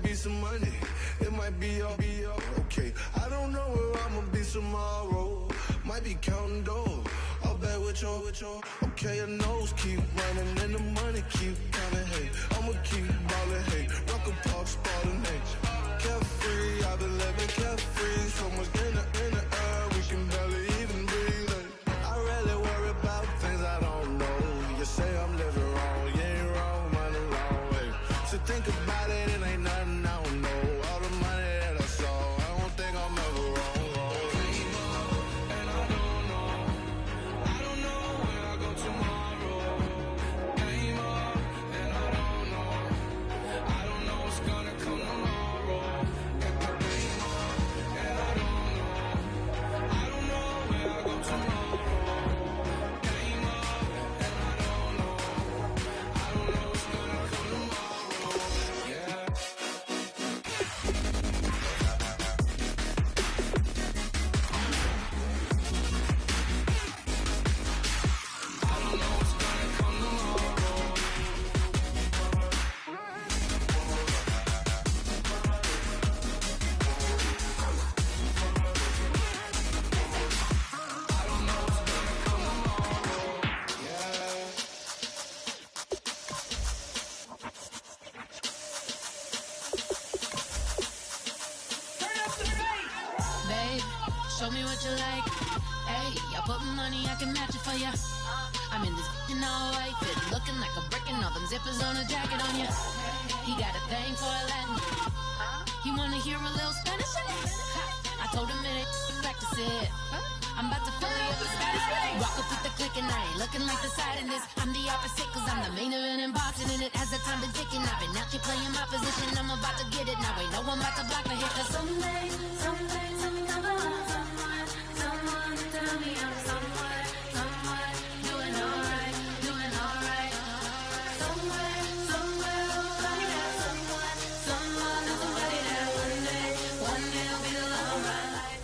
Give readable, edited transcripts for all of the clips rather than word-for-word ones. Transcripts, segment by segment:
might be some money. It might be all okay. I don't know where I'ma be tomorrow. Might be counting dough. I'll bet with your. Okay, your nose keep running and the money keep coming. Hey, I'ma keep ballin'. Hey, rock a park, spallin'. Hey, carefree, I've been living carefree. So much in the air, we can barely even breathe. Hey, I rarely worry about things I don't know. You say I'm living wrong, you ain't wrong, money long. Hey, so think about it, it ain't nothing I don't know. All the money that I saw, I don't think I'm ever wrong. Show me what you like. Hey, I put money, I can match it for ya. I'm in this all white fit, looking like a brick and all them zippers on a jacket on ya. He got a thing for a Latin. He wanna hear a little Spanish in it. I told him it ain't practice it. I'm about to fill you up with Spanish. Walk up with the click and I ain't looking like the side in this. I'm the opposite cause I'm the main event and bossing in it. As the time been ticking, I've been out here playing my position. I'm about to get it now. Ain't no one about to block the hit. Cause someday, something come along. Someone to tell me I'm someone doing alright. Somewhere, somebody got someone, and somebody that one day will be the love of my life.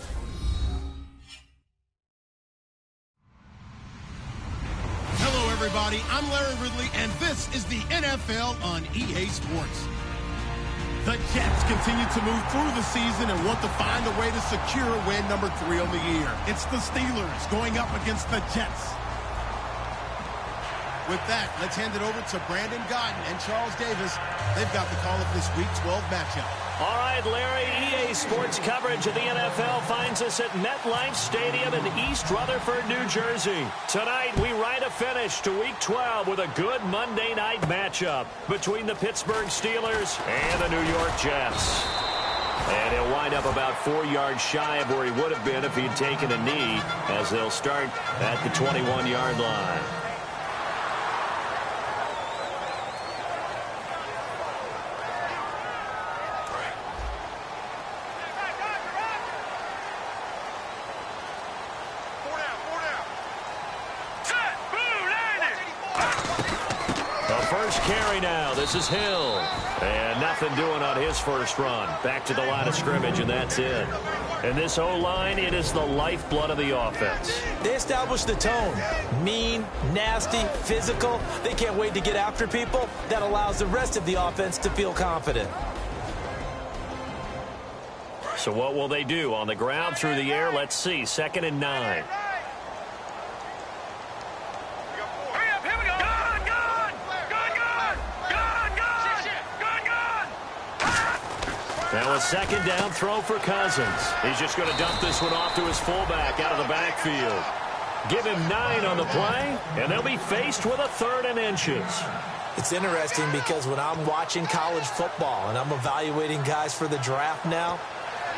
Hello, everybody. I'm Larry Ridley, and this is the NFL on EA Sports. The Jets continue to move through the season and want to find a way to secure win number 3 on the year. It's the Steelers going up against the Jets. With that, let's hand it over to Brandon Godden and Charles Davis. They've got the call of this Week 12 matchup. All right, Larry, EA Sports coverage of the NFL finds us at MetLife Stadium in East Rutherford, New Jersey. Tonight, we ride a finish to Week 12 with a good Monday night matchup between the Pittsburgh Steelers and the New York Jets. And he'll wind up about 4 yards shy of where he would have been if he'd taken a knee, as they'll start at the 21-yard line. Carry now. This is Hill. And nothing doing on his first run. Back to the line of scrimmage, and that's it. And this O-line, it is the lifeblood of the offense. They established the tone. Mean, nasty, physical. They can't wait to get after people. That allows the rest of the offense to feel confident. So what will they do? On the ground, through the air? Let's see. 2nd and 9. Now a 2nd down throw for Cousins. He's just going to dump this one off to his fullback out of the backfield. Give him 9 on the play, and they'll be faced with a 3rd and inches. It's interesting because when I'm watching college football and I'm evaluating guys for the draft now,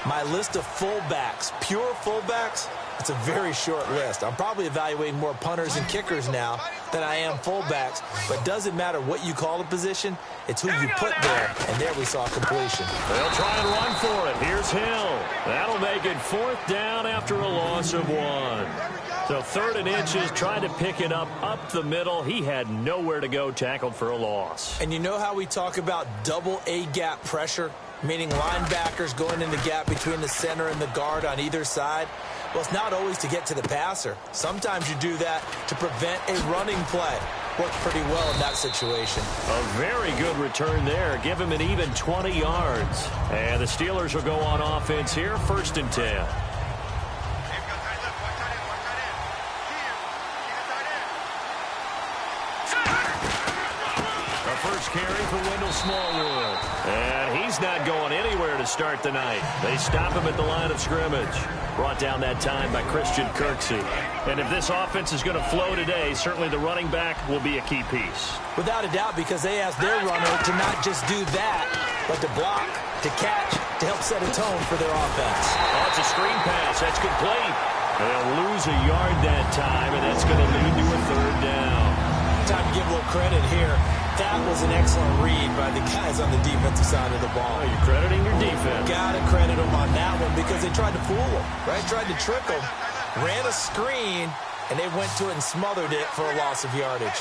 my list of fullbacks, pure fullbacks, it's a very short list. I'm probably evaluating more punters and kickers now than I am fullbacks. But it doesn't matter what you call the position. It's who you put there. And there we saw completion. They'll try and run for it. Here's Hill. That'll make it 4th down after a loss of 1. So 3rd and inches, trying to pick it up the middle. He had nowhere to go, tackled for a loss. And you know how we talk about double A-gap pressure? Meaning linebackers going in the gap between the center and the guard on either side? Well, it's not always to get to the passer. Sometimes you do that to prevent a running play. worked pretty well in that situation. A very good return there. Give him an even 20 yards. And the Steelers will go on offense here, 1st and 10. First carry for Wendell Smallwood. And he's not going anywhere to start the night. They stop him at the line of scrimmage. Brought down that time by Christian Kirksey. And if this offense is going to flow today, certainly the running back will be a key piece. Without a doubt, because they asked their runner to not just do that, but to block, to catch, to help set a tone for their offense. Oh, it's a screen pass. That's complete. They'll lose a yard that time, and that's going to lead to a 3rd down. Time to give a little credit here. That was an excellent read by the guys on the defensive side of the ball. Oh, you're crediting your defense. Got to credit them on that one because they tried to fool them, right? Tried to trick them, ran a screen, and they went to it and smothered it for a loss of yardage.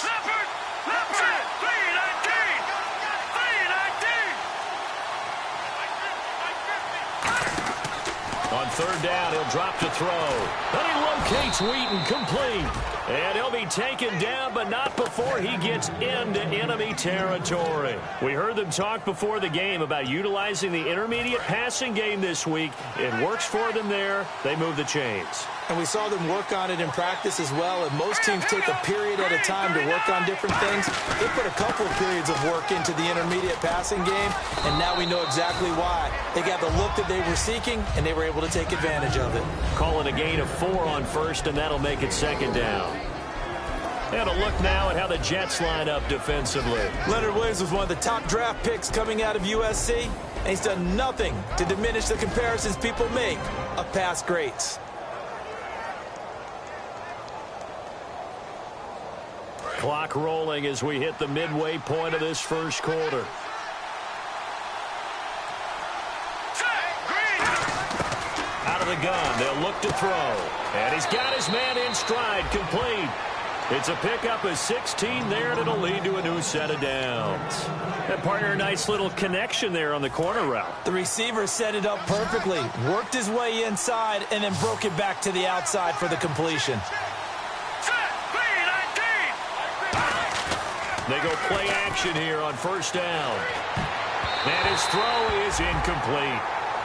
On 3rd down, he'll drop to throw. Then he locates Wheaton, complete. And he'll be taken down, but not before he gets into enemy territory. We heard them talk before the game about utilizing the intermediate passing game this week. It works for them there. They move the chains. And we saw them work on it in practice as well. And most teams take a period at a time to work on different things. They put a couple of periods of work into the intermediate passing game, and now we know exactly why. They got the look that they were seeking, and they were able to take advantage of it. Call it a gain of 4 on 1st, and that'll make it 2nd down. And a look now at how the Jets line up defensively. Leonard Williams was one of the top draft picks coming out of USC, and he's done nothing to diminish the comparisons people make of past greats. Clock rolling as we hit the midway point of this 1st quarter. Out of the gun, they'll look to throw. And he's got his man in stride, complete. It's a pickup of 16 there, and it'll lead to a new set of downs. And partner, a nice little connection there on the corner route. The receiver set it up perfectly, worked his way inside, and then broke it back to the outside for the completion. They go play action here on 1st down. And his throw is incomplete.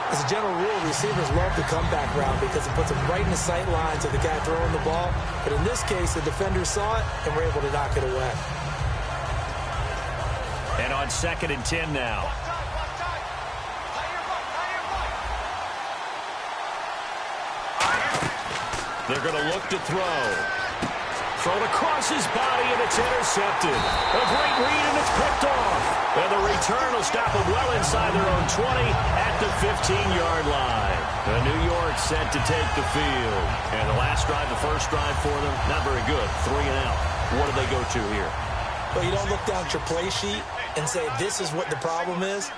As a general rule, receivers love the comeback route because it puts them right in the sight lines of the guy throwing the ball. But in this case, the defender saw it and were able to knock it away. And on 2nd and 10 now. They're going to look to throw. Thrown across his body, and it's intercepted. A great read, and it's picked off. And the return will stop them well inside their own 20 at the 15-yard line. The New York set to take the field. And the last drive, the 1st drive for them, not very good. 3 and out. What do they go to here? Well, you don't look down at your play sheet and say, this is what the problem is.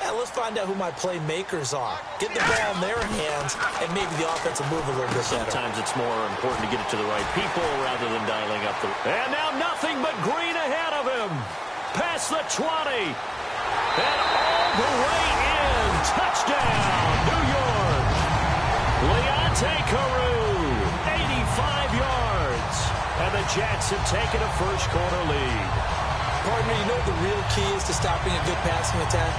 Yeah, let's find out who my playmakers are. Get the ball in their hands, and maybe the offense will move a little bit better. Sometimes it's more important to get it to the right people rather than dialing up the... And now nothing but green ahead of him. Past the 20. And all the way in. Touchdown, New York. Leonte Carew, 85 yards. And the Jets have taken a 1st quarter lead. Partner, you know what the real key is to stopping a good passing attack?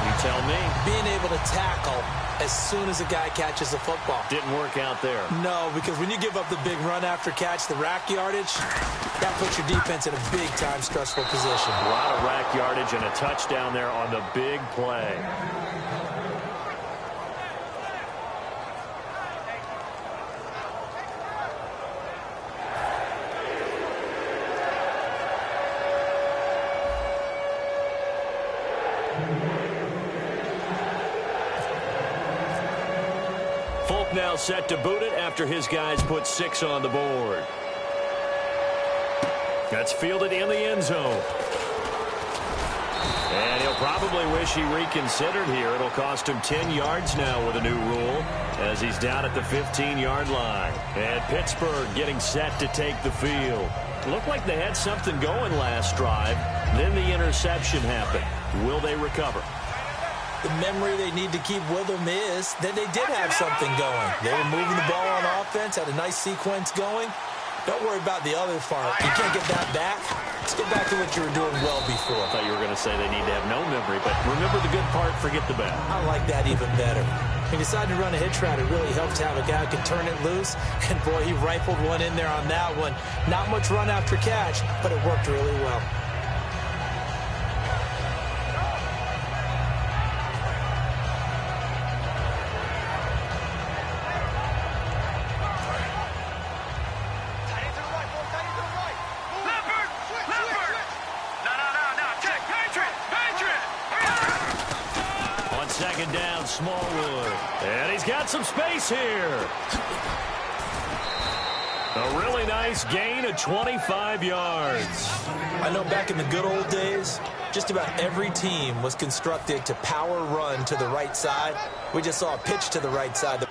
You tell me. Being able to tackle as soon as a guy catches the football. Didn't work out there. No, because when you give up the big run after catch, the rack yardage, that puts your defense in a big-time stressful position. A lot of rack yardage and a touchdown there on the big play. Folk now set to boot it after his guys put 6 on the board. That's fielded in the end zone. And he'll probably wish he reconsidered here. It'll cost him 10 yards now with a new rule as he's down at the 15-yard line. And Pittsburgh getting set to take the field. Looked like they had something going last drive. Then the interception happened. Will they recover? The memory they need to keep with them is that they did have something going. They were moving the ball on offense, had a nice sequence going. Don't worry about the other part. You can't get that back. Let's get back to what you were doing well before. I thought you were going to say they need to have no memory, but remember the good part, forget the bad. I like that even better. He decided to run a hitch route. It really helped to have a guy who could turn it loose. And, boy, he rifled one in there on that one. Not much run after catch, but it worked really well. Second down, Smallwood. And he's got some space here. A really nice gain of 25 yards. I know back in the good old days, just about every team was constructed to power run to the right side. We just saw a pitch to the right side.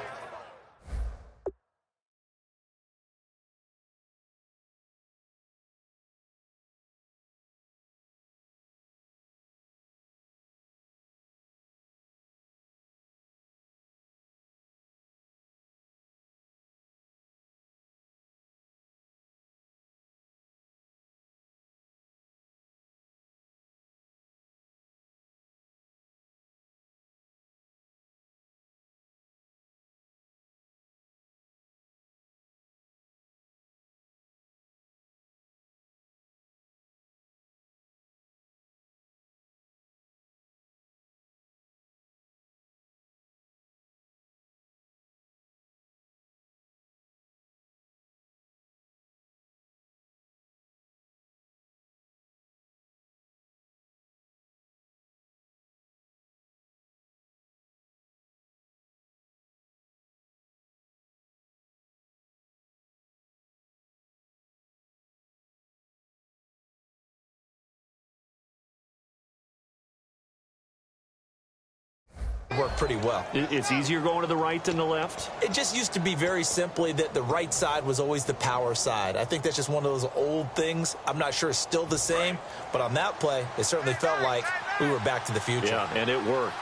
Worked pretty well. It's easier going to the right than the left? It just used to be very simply that the right side was always the power side. I think that's just one of those old things. I'm not sure it's still the same, but on that play, it certainly felt like we were back to the future. Yeah, and it worked.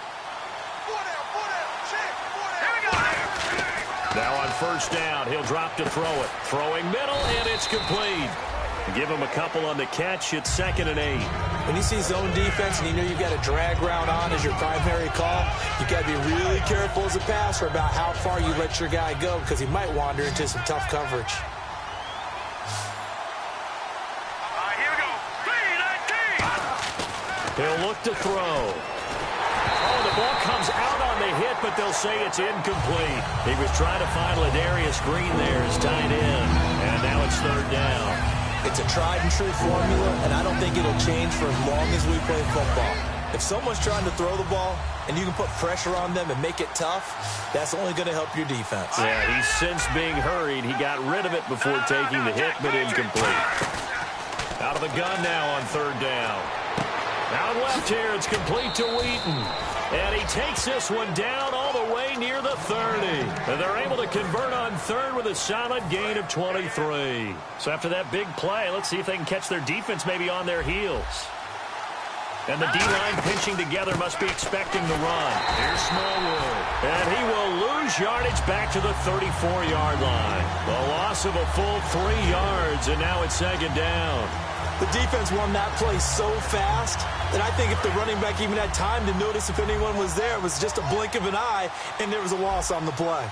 Now on first down, he'll drop to throw it. Throwing middle, and it's complete. Give him a couple on the catch. It's 2nd and 8. When you see zone defense and you know you've got a drag route on as your primary call, you've got to be really careful as a passer about how far you let your guy go because he might wander into some tough coverage. Here we go. 3-19. He'll look to throw. Oh, the ball comes out on the hit, but they'll say it's incomplete. He was trying to find Ladarius Green there as tight end, and now it's 3rd down. It's a tried-and-true formula, and I don't think it'll change for as long as we play football. If someone's trying to throw the ball and you can put pressure on them and make it tough, that's only going to help your defense. Yeah, he's since being hurried. He got rid of it before taking the hit, but incomplete. Out of the gun now on 3rd down. Out left here, it's complete to Wheaton. And he takes this one down all the way near the 30. And they're able to convert on 3rd with a solid gain of 23. So after that big play, let's see if they can catch their defense maybe on their heels. And the D-line pinching together must be expecting the run. Here's Smallwood. And he will lose yardage back to the 34-yard line. The loss of a full 3 yards, and now it's 2nd down. The defense won that play so fast that I think if the running back even had time to notice if anyone was there, it was just a blink of an eye, and there was a loss on the play.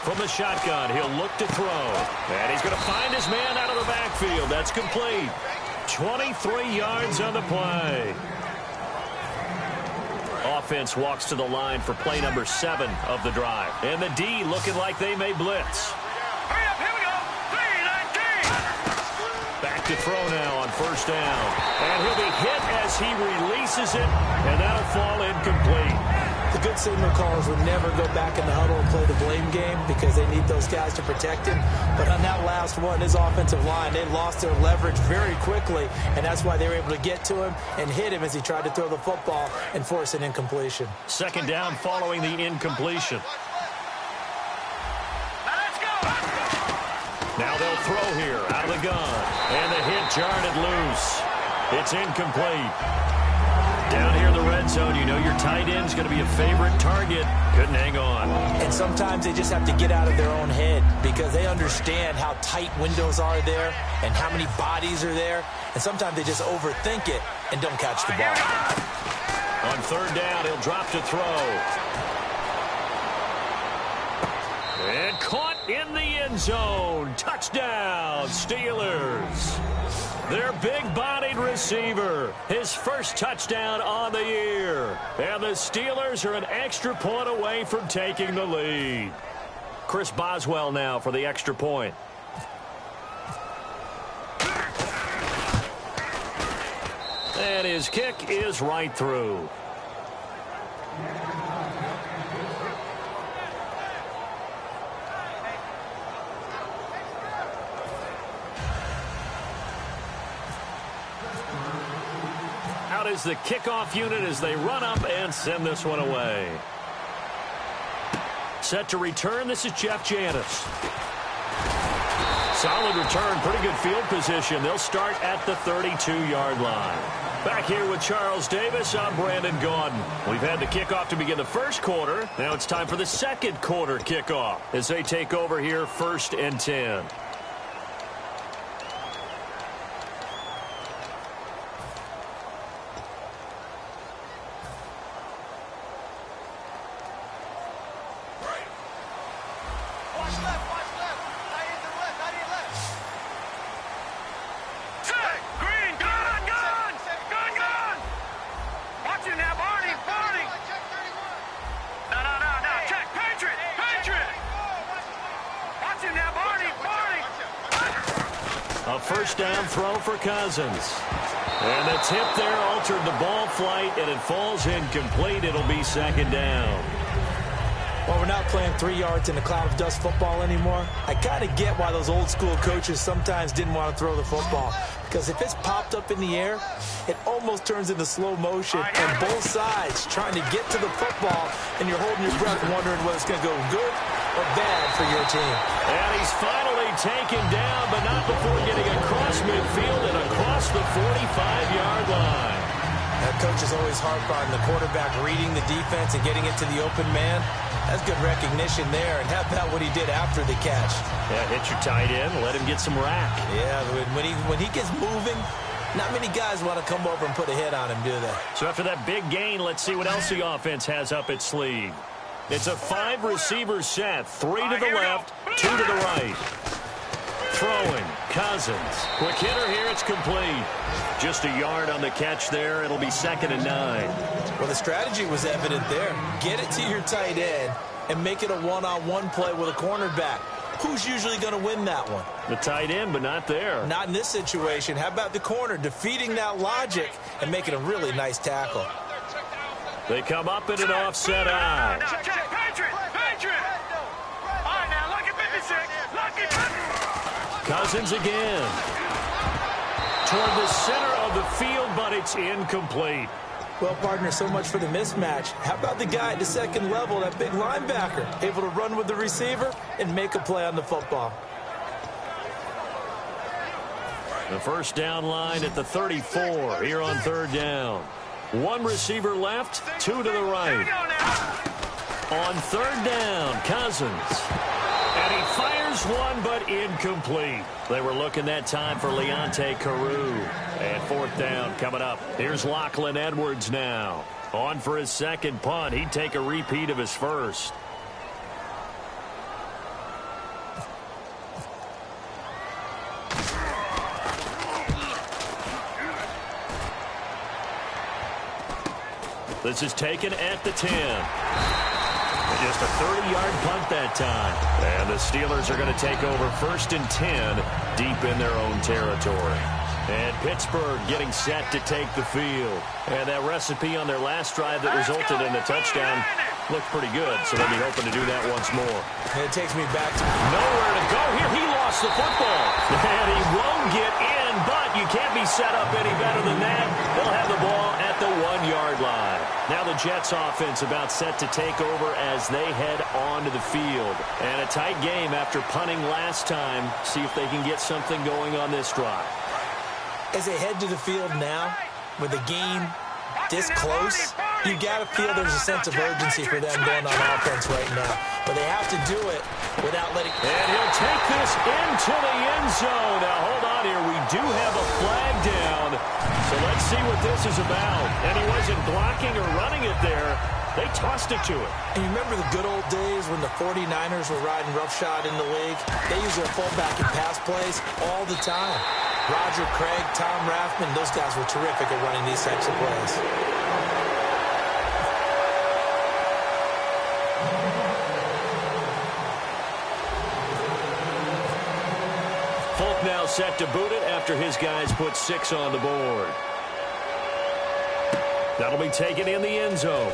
From the shotgun, he'll look to throw. And he's going to find his man out of the backfield. That's complete. 23 yards on the play. Offense walks to the line for play number 7 of the drive. And the D looking like they may blitz. Hurry up, here we go. 3-19. Back to throw now on first down. And he'll be hit as he releases it, and that'll fall incomplete. The good signal callers would never go back in the huddle and play the blame game because they need those guys to protect him. But on that last one, his offensive line, they lost their leverage very quickly, and that's why they were able to get to him and hit him as he tried to throw the football and force an incompletion. 2nd down following the incompletion. Now they'll throw here out of the gun. And the hit jarred it loose. It's incomplete. Down here in the red zone, you know your tight end's going to be a favorite target. Couldn't hang on. And sometimes they just have to get out of their own head because they understand how tight windows are there and how many bodies are there. And sometimes they just overthink it and don't catch the ball. On third down, he'll drop to throw. And caught in the end zone. Touchdown, Steelers. Their big-bodied receiver, his first touchdown on the year. And the Steelers are an extra point away from taking the lead. Chris Boswell now for the extra point. And his kick is right through. Out is the kickoff unit as they run up and send this one away. Set to return, this is Jeff Janis. Solid return, pretty good field position. They'll start at the 32-yard line. Back here with Charles Davis, I'm Brandon Gaudin. We've had the kickoff to begin the first quarter. Now it's time for the second quarter kickoff as they take over here 1st and 10. First down throw for Cousins. And the tip there altered the ball flight, and it falls incomplete. It'll be 2nd down. Well, we're not playing 3 yards in a cloud of dust football anymore. I kind of get why those old school coaches sometimes didn't want to throw the football. Because if it's popped up in the air, it almost turns into slow motion. And both sides trying to get to the football, and you're holding your breath wondering whether it's going to go good or bad for your team. And he's finally taken down, but not before getting across midfield and across the 45-yard line. That coach is always harp on the quarterback reading the defense and getting it to the open man. That's good recognition there. And how about what he did after the catch? Yeah, hit your tight end, let him get some rack. Yeah, when he gets moving, not many guys want to come over and put a hit on him, do they? So after that big gain, let's see what else the offense has up its sleeve. It's a 5-receiver set, 3 to the left, 2 to the right. Throwing, Cousins. Quick hitter here, it's complete. Just a yard on the catch there. It'll be 2nd and 9. Well, the strategy was evident there. Get it to your tight end and make it a one-on-one play with a cornerback. Who's usually going to win that one? The tight end, but not there. Not in this situation. How about the corner defeating that logic and making a really nice tackle? They come up in an offset eye. Cousins again. Toward the center of the field, but it's incomplete. Well, partner, so much for the mismatch. How about the guy at the second level, that big linebacker, able to run with the receiver and make a play on the football? The first down line at the 34 here on 3rd down. 1 receiver left, 2 to the right. On 3rd down, Cousins. And he fires one, but incomplete. They were looking that time for Leonte Carew. And 4th down coming up. Here's Lachlan Edwards now. On for his second punt. He'd take a repeat of his first. This is taken at the 10. Just a 30-yard punt that time. And the Steelers are going to take over 1st and 10 deep in their own territory. And Pittsburgh getting set to take the field. And that recipe on their last drive that resulted in a touchdown looked pretty good. So they'll be hoping to do that once more. And it takes me back to nowhere to go here. He lost the football. And he won't get in, but you can't be set up any better than that. They'll have the ball at the 1-yard line. Now the Jets offense about set to take over as they head onto the field. And a tight game after punting last time. See if they can get something going on this drive. As they head to the field now with a game this close, you got to feel there's a sense of urgency for them going on offense right now. But they have to do it without letting... And he'll take this into the end zone. Now, hold on here. We do have a flag down. So let's see what this is about. And he wasn't blocking or running it there. They tossed it to him. And you remember the good old days when the 49ers were riding roughshod in the league? They used their fullback in pass plays all the time. Roger Craig, Tom Rathman, those guys were terrific at running these types of plays. Folk now set to boot it after his guys put 6 on the board. That'll be taken in the end zone.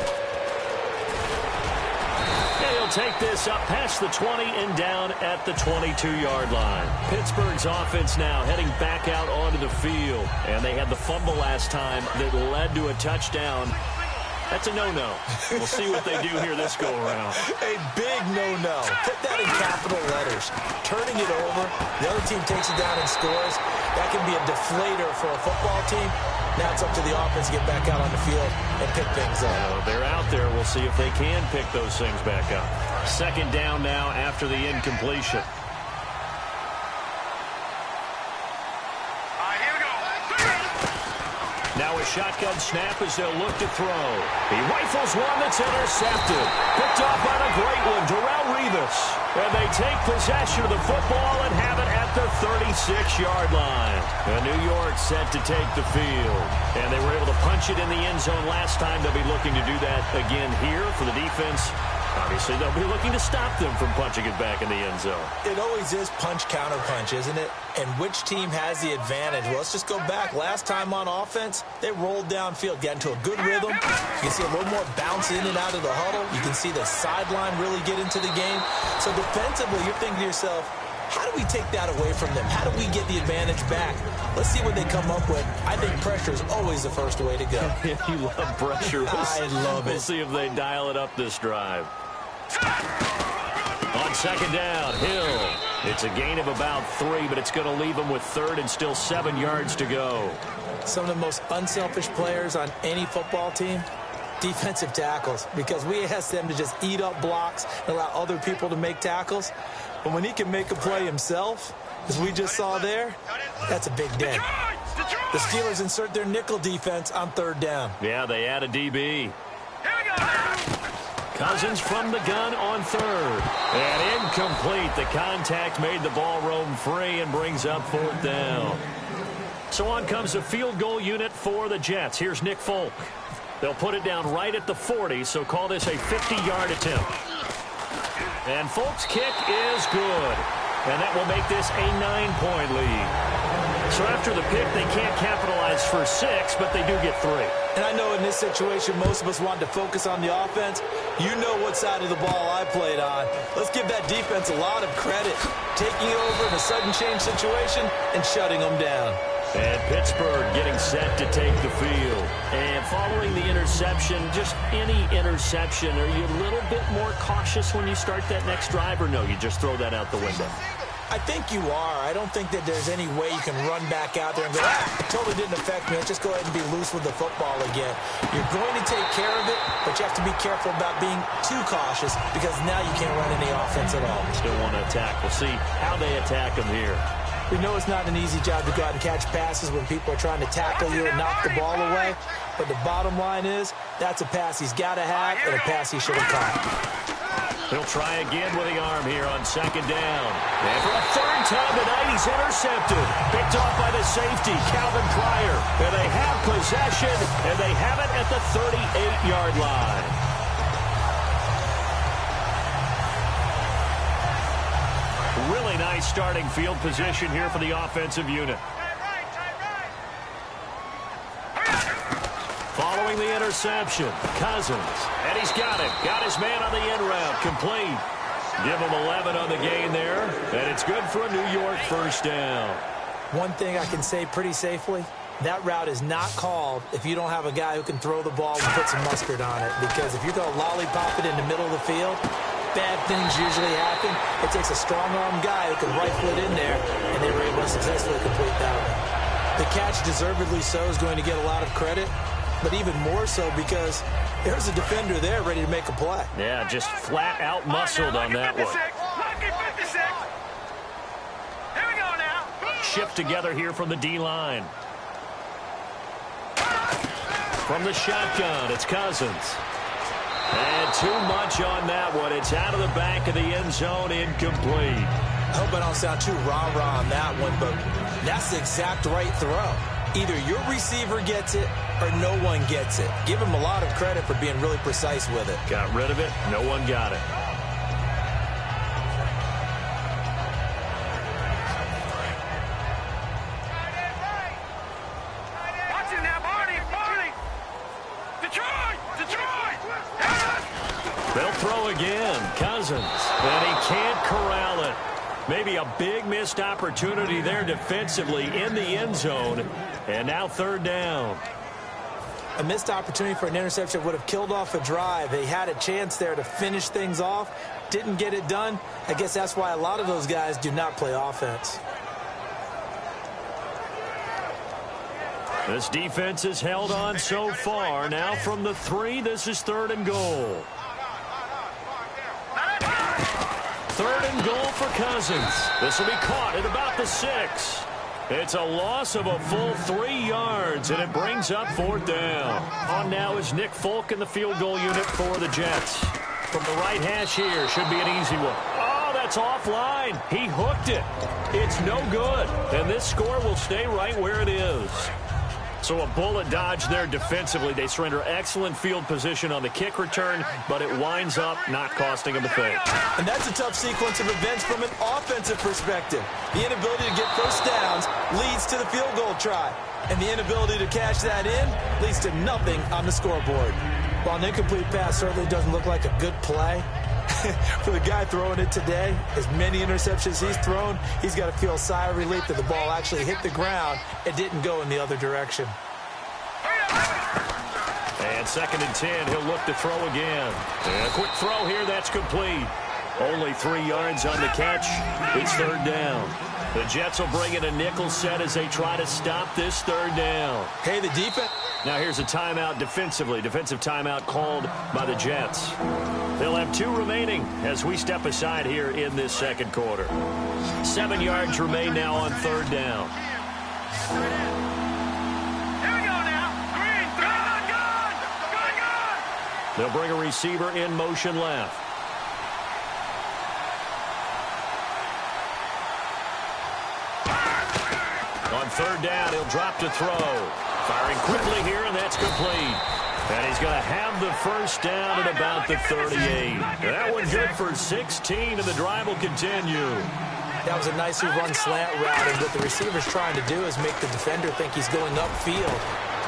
And he'll take this up past the 20 and down at the 22-yard line. Pittsburgh's offense now heading back out onto the field. And they had the fumble last time that led to a touchdown. That's a no-no. We'll see what they do here this go-around. A big no-no. Put that in capital letters. Turning it over, the other team takes it down and scores. That can be a deflator for a football team. Now it's up to the offense to get back out on the field and pick things up. They're out there. We'll see if they can pick those things back up. Second down now after the incompletion. Now a shotgun snap as they'll look to throw. He rifles one that's intercepted. Picked off by the great one, Darrelle Revis. And they take possession of the football and have it at the 36-yard line. And New York set to take the field. And they were able to punch it in the end zone last time. They'll be looking to do that again here for the defense. Obviously, they'll be looking to stop them from punching it back in the end zone. It always is punch-counter-punch, isn't it? And which team has the advantage? Well, let's just go back. Last time on offense, they rolled downfield, got into a good rhythm. You can see a little more bounce in and out of the huddle. You can see the sideline really get into the game. So defensively, you're thinking to yourself, how do we take that away from them? How do we get the advantage back? Let's see what they come up with. I think pressure is always the first way to go. You love pressure. I love it. We'll see if they dial it up this drive. On second down, Hill. It's a gain of about 3, but it's going to leave him with third and still 7 yards to go. Some of the most unselfish players on any football team, defensive tackles, because we ask them to just eat up blocks and allow other people to make tackles. But when he can make a play himself, as we just saw there, that's a big day. The Steelers insert their nickel defense on third down. Yeah, they add a DB. Cousins from the gun on third. And incomplete. The contact made the ball roam free and brings up fourth down. So on comes a field goal unit for the Jets. Here's Nick Folk. They'll put it down right at the 40, so call this a 50-yard attempt. And Folk's kick is good. And that will make this a 9-point lead. So after the pick, they can't capitalize for 6, but they do get 3. And I know in this situation, most of us wanted to focus on the offense. You know what side of the ball I played on. Let's give that defense a lot of credit. Taking over in a sudden change situation and shutting them down. And Pittsburgh getting set to take the field. And following the interception, just any interception, are you a little bit more cautious when you start that next drive, or no, you just throw that out the window? I think you are. I don't think that there's any way you can run back out there and go, it totally didn't affect me. Let's just go ahead and be loose with the football again. You're going to take care of it, but you have to be careful about being too cautious because now you can't run any offense at all. Still want to attack. We'll see how they attack them here. We know it's not an easy job to go out and catch passes when people are trying to tackle you and knock the ball away, but the bottom line is that's a pass he's got to have and a pass he should have caught. He'll try again with the arm here on second down. And for a third time tonight, he's intercepted. Picked off by the safety, Calvin Pryor. And they have possession, and they have it at the 38-yard line. Really nice starting field position here for the offensive unit. Following the interception, Cousins. And he's got it. Got his man on the end route. Complete. Give him 11 on the gain there. And it's good for a New York first down. One thing I can say pretty safely, that route is not called if you don't have a guy who can throw the ball and put some mustard on it. Because if you're going to lollipop it in the middle of the field, bad things usually happen. It takes a strong-arm guy who can rifle it in there, and they were able to successfully complete that one. The catch, deservedly so, is going to get a lot of credit. but even more so because there's a defender there ready to make a play. Yeah, just flat out muscled on that one. Here we go now. Shift together here from the D-line. From the shotgun, it's Cousins. And too much on that one. It's out of the back of the end zone, incomplete. I hope I don't sound too rah-rah on that one, but that's the exact right throw. Either your receiver gets it or no one gets it. Give him a lot of credit for being really precise with it. Got rid of it. No one got it. Watch it now, Barney. Detroit. They'll throw again. Cousins. And he can't corral it. Maybe a big missed opportunity there defensively in the end zone. And now third down. A missed opportunity for an interception would have killed off a drive. They had a chance there to finish things off. Didn't get it done. I guess that's why a lot of those guys do not play offense. This defense has held on so far. Now from the 3, this is 3rd and goal. 3rd and goal for Cousins. This will be caught at about the 6. It's a loss of a full 3 yards, and it brings up 4th down. On now is Nick Folk in the field goal unit for the Jets. From the right hash here, should be an easy one. Oh, that's offline. He hooked it. It's no good, and this score will stay right where it is. So a bullet dodge there defensively. They surrender excellent field position on the kick return, but it winds up not costing them a thing. And that's a tough sequence of events from an offensive perspective. The inability to get first downs leads to the field goal try. And the inability to cash that in leads to nothing on the scoreboard. While an incomplete pass certainly doesn't look like a good play, for the guy throwing it today, as many interceptions he's thrown, he's got to feel a sigh of relief that the ball actually hit the ground and didn't go in the other direction. And 2nd and 10, he'll look to throw again. And a quick throw here, that's complete. Only 3 yards on the catch. It's 3rd down. The Jets will bring in a nickel set as they try to stop this 3rd down. Hey, the defense. Now here's a timeout defensively. Defensive timeout called by the Jets. They'll have 2 remaining as we step aside here in this 2nd quarter. 7 yards remain now on 3rd down. Here we go now. Green, gun. They'll bring a receiver in motion left. On 3rd down, he'll drop to throw. Firing quickly here, and that's complete. And he's going to have the first down at about the 38. That one good for 16, and the drive will continue. That was a nicely run slant route, and what the receiver's trying to do is make the defender think he's going upfield.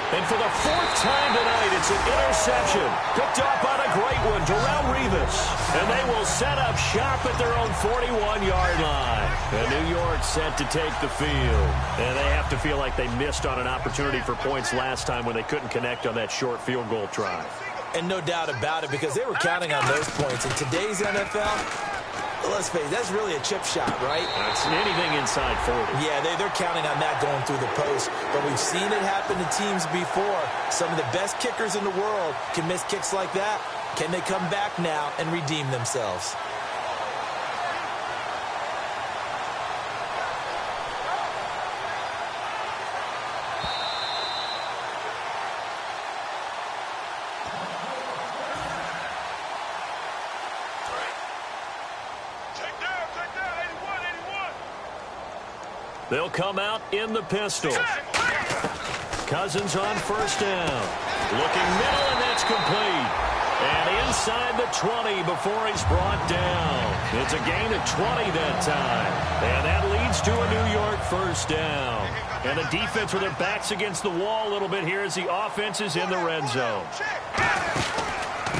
And for the 4th time tonight, it's an interception. Picked up on a great one, Darrelle Revis. And they will set up shop at their own 41-yard line. And New York set to take the field. And they have to feel like they missed on an opportunity for points last time when they couldn't connect on that short field goal try. And no doubt about it, because they were counting on those points. In today's NFL, let's face it, that's really a chip shot, right? That's anything inside 40. Yeah, they're counting on that going through the post. But we've seen it happen to teams before. Some of the best kickers in the world can miss kicks like that. Can they come back now and redeem themselves? They'll come out in the pistol. Cousins on 1st down. Looking middle, and that's complete. And inside the 20 before he's brought down. It's a gain of 20 that time. And that leads to a New York 1st down. And the defense with their backs against the wall a little bit here as the offense is in the red zone.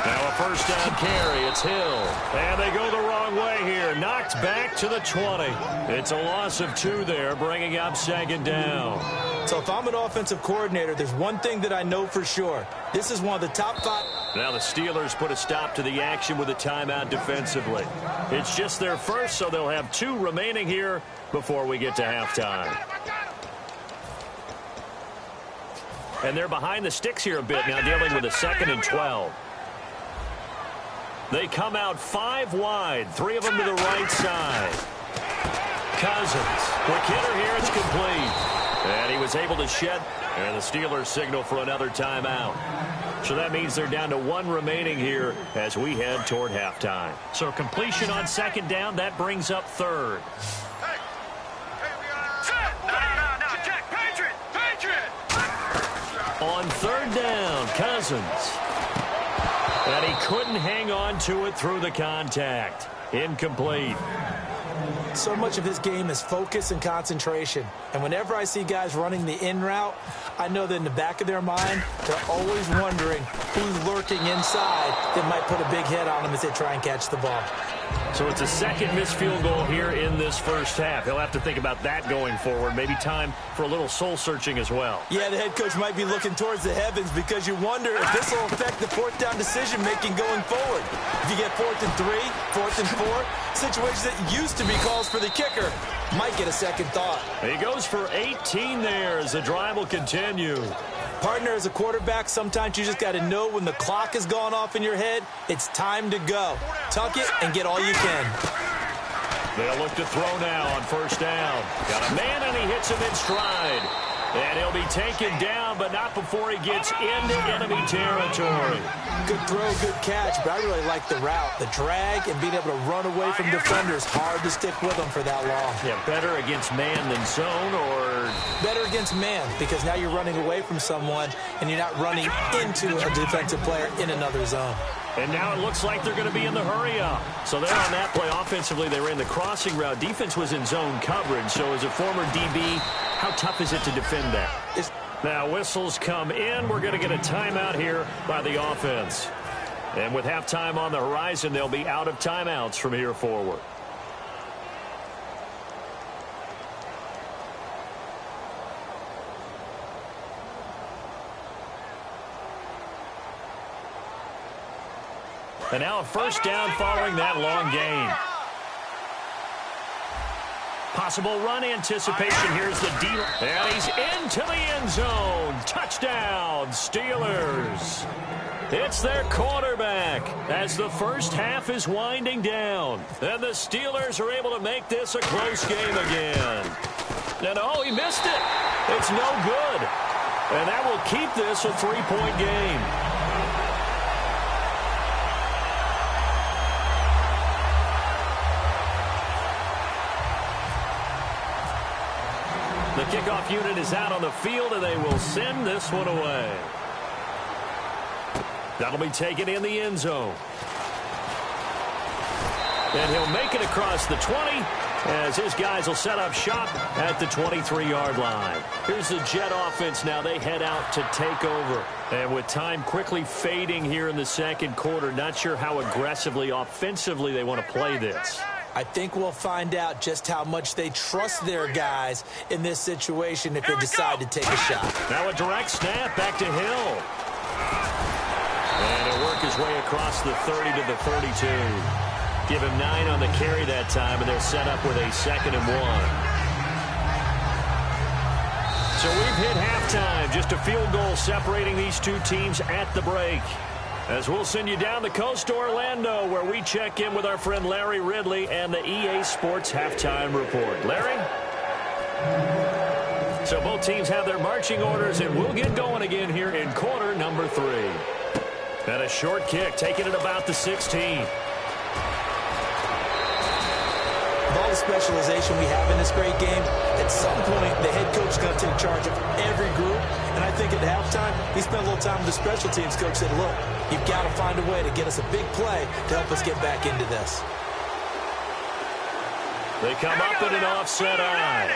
Now a 1st down carry. It's Hill. And they go the wrong way here. Knocked back to the 20. It's a loss of 2 there, bringing up 2nd down. So if I'm an offensive coordinator, there's one thing that I know for sure. This is one of the top 5. Now the Steelers put a stop to the action with a timeout defensively. It's just their first, so they'll have 2 remaining here before we get to halftime. And they're behind the sticks here a bit now, dealing with a 2nd and 12. They come out 5 wide, 3 of them to the right side. Cousins, quick hitter here, it's complete. And he was able to shed, and the Steelers signal for another timeout. So that means they're down to 1 remaining here as we head toward halftime. So completion on 2nd down, that brings up 3rd. On 3rd down, Cousins. And he couldn't hang on to it through the contact. Incomplete. So much of his game is focus and concentration. And whenever I see guys running the in route, I know that in the back of their mind, they're always wondering who's lurking inside that might put a big hit on them as they try and catch the ball. So it's a 2nd missed field goal here in this first half. He'll have to think about that going forward. Maybe time for a little soul-searching as well. Yeah, the head coach might be looking towards the heavens because you wonder if this will affect the 4th down decision-making going forward. If you get 4th and 3, 4th and 4, situations that used to be calls for the kicker might get a second thought. He goes for 18 there as the drive will continue. Partner, as a quarterback, sometimes you just got to know when the clock has gone off in your head, it's time to go. Tuck it and get all you can. They'll look to throw now on 1st down. Got a man, and he hits him in stride. And he'll be taken down, but not before he gets into enemy territory. Good throw, good catch, but I really like the route. The drag and being able to run away from defenders, hard to stick with them for that long. Yeah, better against man than zone, or better against man, because now you're running away from someone and you're not running into a defensive player in another zone. And now it looks like they're going to be in the hurry-up. So they're on that play. Offensively, they ran the crossing route. Defense was in zone coverage. So as a former DB, how tough is it to defend that? Now whistles come in. We're going to get a timeout here by the offense. And with halftime on the horizon, they'll be out of timeouts from here forward. And now a 1st down following that long gain. Possible run anticipation. Here's the deal. And he's into the end zone. Touchdown, Steelers. It's their quarterback as the first half is winding down. And the Steelers are able to make this a close game again. And oh, he missed it. It's no good. And that will keep this a 3-point game. The kickoff unit is out on the field, and they will send this one away. That'll be taken in the end zone. And he'll make it across the 20 as his guys will set up shop at the 23-yard line. Here's the Jet offense now. They head out to take over. And with time quickly fading here in the 2nd quarter, not sure how aggressively, offensively they want to play this. I think we'll find out just how much they trust their guys in this situation if they decide to take a shot. Now a direct snap back to Hill. And he'll work his way across the 30 to the 32. Give him 9 on the carry that time, and they're set up with a 2nd and 1. So we've hit halftime. Just a field goal separating these two teams at the break. As we'll send you down the coast to Orlando, where we check in with our friend Larry Ridley and the EA Sports Halftime Report. Larry? So both teams have their marching orders, and we'll get going again here in quarter number 3. And a short kick, taking it about the 16. With all the specialization we have in this great game, at some point the head coach is going to take charge of every group. And I think at halftime, he spent a little time with the special teams coach, said, look, you've got to find a way to get us a big play to help us get back into this. They come up with an offset eye.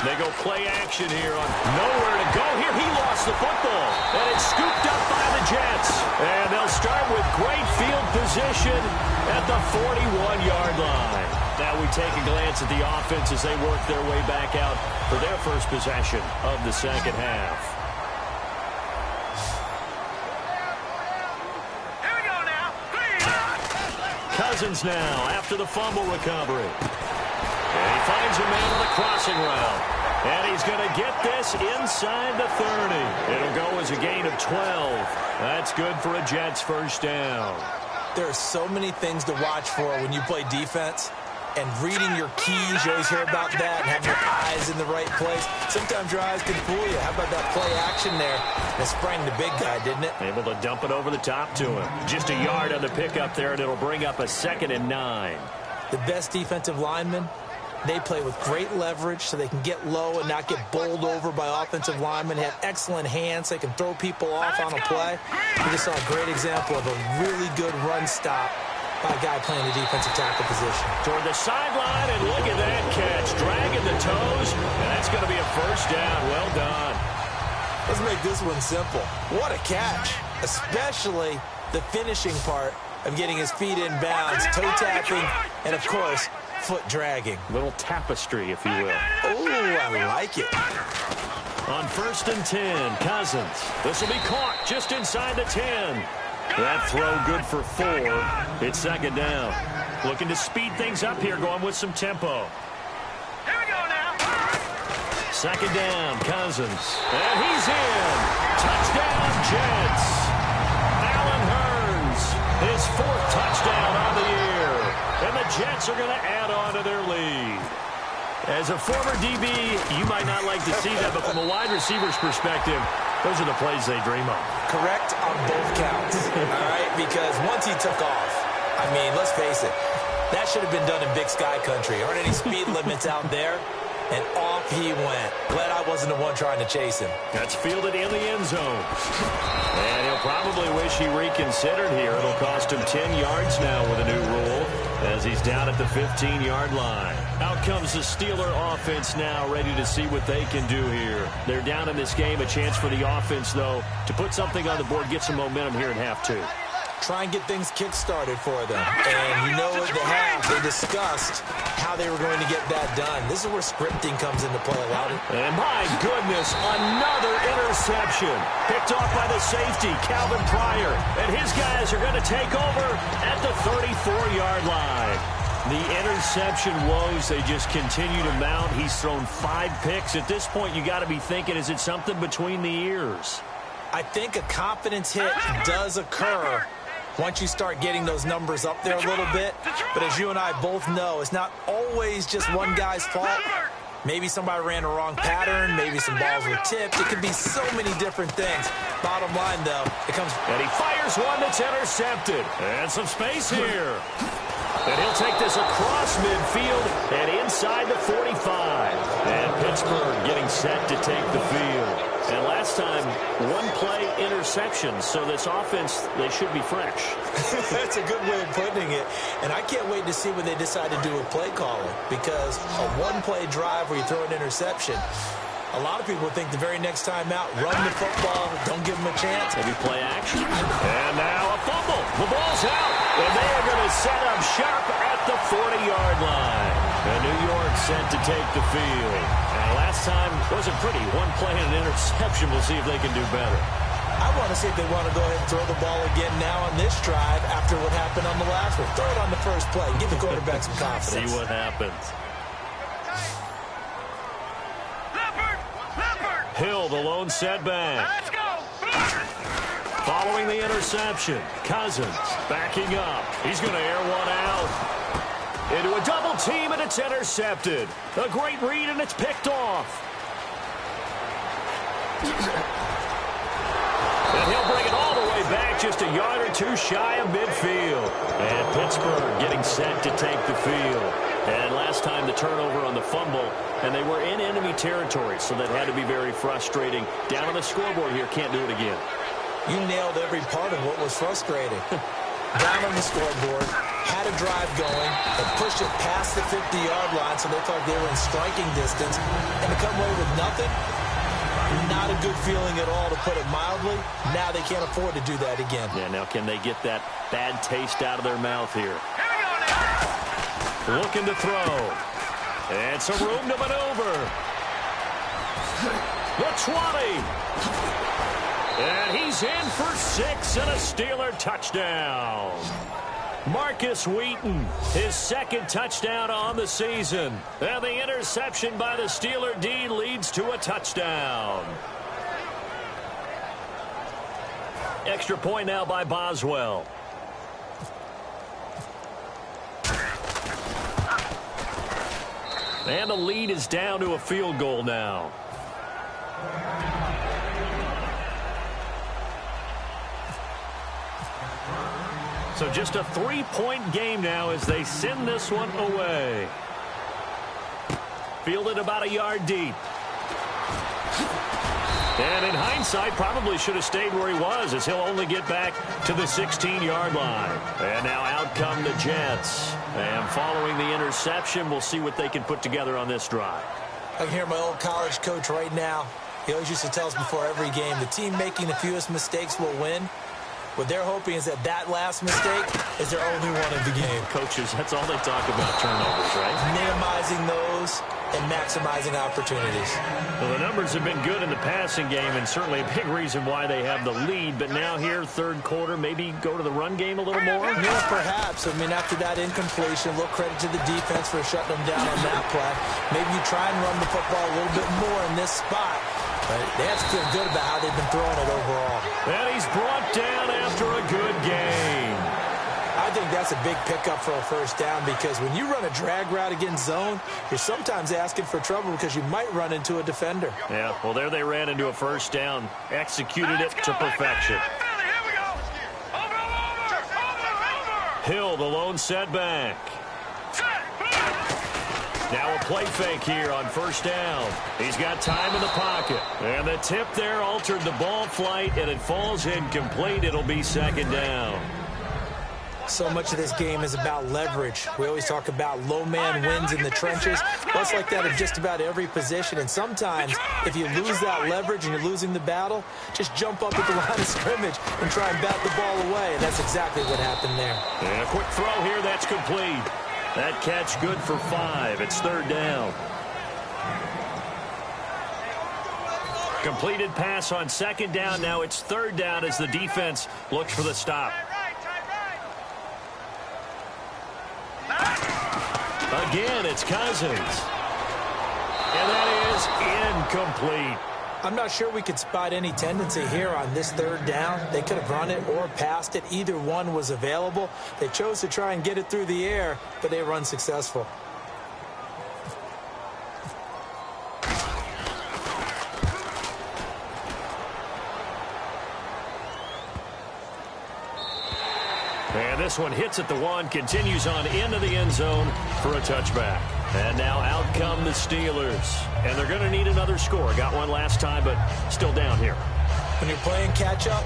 They go play action here on nowhere to go here. He lost the football, and it's scooped up by the Jets. And they'll start with great field position at the 41-yard line. Now we take a glance at the offense as they work their way back out for their first possession of the 2nd half. Here we go now. Cousins now after the fumble recovery. And he finds a man on the crossing route. And he's going to get this inside the 30. It'll go as a gain of 12. That's good for a Jets first down. There are so many things to watch for when you play defense. And reading your keys, you always hear about that, and having your eyes in the right place. Sometimes your eyes can fool you. How about that play action there? That sprang the big guy, didn't it? Able to dump it over the top to him. Just a yard on the pickup there, and it'll bring up a 2nd and 9. The best defensive linemen, they play with great leverage so they can get low and not get bowled over by offensive linemen. They have excellent hands. They can throw people off on a play. We just saw a great example of a really good run stop by a guy playing the defensive tackle position. Toward the sideline, and look at that catch. Dragging the toes, and that's going to be a first down. Well done. Let's make this one simple. What a catch, especially the finishing part of getting his feet in bounds, toe tapping, and, of course, foot dragging. Little tapestry, if you will. Oh, I like it. On 1st and 10, Cousins. This will be caught just inside the 10. That throw good for 4. It's 2nd down. Looking to speed things up here, going with some tempo. Here we go now. 2nd down, Cousins. And he's in. Touchdown, Jets. Allen Hurns, his 4th touchdown on the year. And the Jets are going to add on to their lead. As a former DB, you might not like to see that, but from a wide receiver's perspective, those are the plays they dream of. Correct on both counts, all right? Because once he took off, I mean, let's face it, that should have been done in Big Sky Country. Aren't any speed limits out there? And off he went. Glad I wasn't the one trying to chase him. That's fielded in the end zone. And he'll probably wish he reconsidered here. It'll cost him 10 yards now with a new rule as he's down at the 15-yard line. Out comes the Steeler offense now, ready to see what they can do here. They're down in this game. A chance for the offense, though, to put something on the board, get some momentum here at half 2. Try and get things kick-started for them. And you know at the half, they discussed how they were going to get that done. This is where scripting comes into play a lot. And my goodness, another interception. Picked off by the safety, Calvin Pryor. And his guys are going to take over at the 34-yard line. The interception woes, they just continue to mount. He's thrown 5 picks. At this point, you got to be thinking, is it something between the ears? I think a confidence hit does occur once you start getting those numbers up there a little bit. But as you and I both know, it's not always just one guy's fault. Maybe somebody ran a wrong pattern. Maybe some balls were tipped. It could be so many different things. Bottom line, though, it comes... And he fires one that's intercepted. And some space here. And he'll take this across midfield and inside the 45. And Pittsburgh getting set to take the field. And last time, 1-play interception. So this offense, they should be fresh. That's a good way of putting it. And I can't wait to see what they decide to do with play calling. Because a 1-play drive where you throw an interception, a lot of people think the very next time out, run the football, don't give them a chance. Maybe play action. And now a fumble. The ball's out. And they are going to set up shop at the 40-yard line. And New York set to take the field. And last time wasn't pretty. 1 play and an interception. We'll see if they can do better. I want to see if they want to go ahead and throw the ball again now on this drive after what happened on the last one. Throw it on the first play. Give the quarterback some confidence. See what happens. Hill, the lone setback. Let's go. Following the interception, Cousins backing up. He's going to air one out. Into a double team, and it's intercepted. A great read, and it's picked off. And he'll bring it all the way back, just a yard or 2 shy of midfield. And Pittsburgh getting set to take the field. And last time the turnover on the fumble, and they were in enemy territory, so that had to be very frustrating. Down on the scoreboard here, can't do it again. You nailed every part of what was frustrating. Down on the scoreboard, had a drive going, and pushed it past the 50-yard line, so they thought they were in striking distance, and to come away with nothing, not a good feeling at all, to put it mildly. Now they can't afford to do that again. Yeah, now can they get that bad taste out of their mouth here? Here we go now. Looking to throw. And some room to maneuver. The 20. And he's in for 6 and a Steeler touchdown. Marcus Wheaton, his second touchdown on the season. And the interception by the Steeler D leads to a touchdown. Extra point now by Boswell. And the lead is down to a field goal now. So just a 3-point game now as they send this one away. Fielded about a yard deep. And in hindsight, probably should have stayed where he was, as he'll only get back to the 16-yard line. And now out come the Jets. And following the interception, we'll see what they can put together on this drive. I can hear my old college coach right now. He always used to tell us before every game, the team making the fewest mistakes will win. What they're hoping is that last mistake is their only one of the game. Coaches, that's all they talk about, turnovers, right? Minimizing those and maximizing opportunities. Well, the numbers have been good in the passing game, and certainly a big reason why they have the lead. But now here, third quarter, maybe go to the run game a little more? Yeah, perhaps. I mean, after that incompletion, a little credit to the defense for shutting them down on that play. Maybe you try and run the football a little bit more in this spot. But they have to feel good about how they've been throwing it overall. And he's brought down after a good game. I think that's a big pickup for a first down, because when you run a drag route against zone, you're sometimes asking for trouble because you might run into a defender. Yeah, well, there they ran into a first down, executed it to perfection. Hill, the lone setback. Now a play fake here on first down. He's got time in the pocket. And the tip there altered the ball flight, and it falls incomplete. It'll be second down. So much of this game is about leverage. We always talk about low man wins in the trenches. Well, it's like that in just about every position. And sometimes, if you lose that leverage and you're losing the battle, just jump up at the line of scrimmage and try and bat the ball away. And that's exactly what happened there. And a quick throw here, that's complete. That catch good for 5. It's third down. Completed pass on second down. Now it's third down as the defense looks for the stop. Again, it's Cousins. And that is incomplete. I'm not sure we could spot any tendency here on this third down. They could have run it or passed it. Either one was available. They chose to try and get it through the air, but they were unsuccessful. And this one hits at the 1, continues on into the end zone for a touchback. And now out come the Steelers. And they're going to need another score. Got one last time, but still down here. When you're playing catch-up,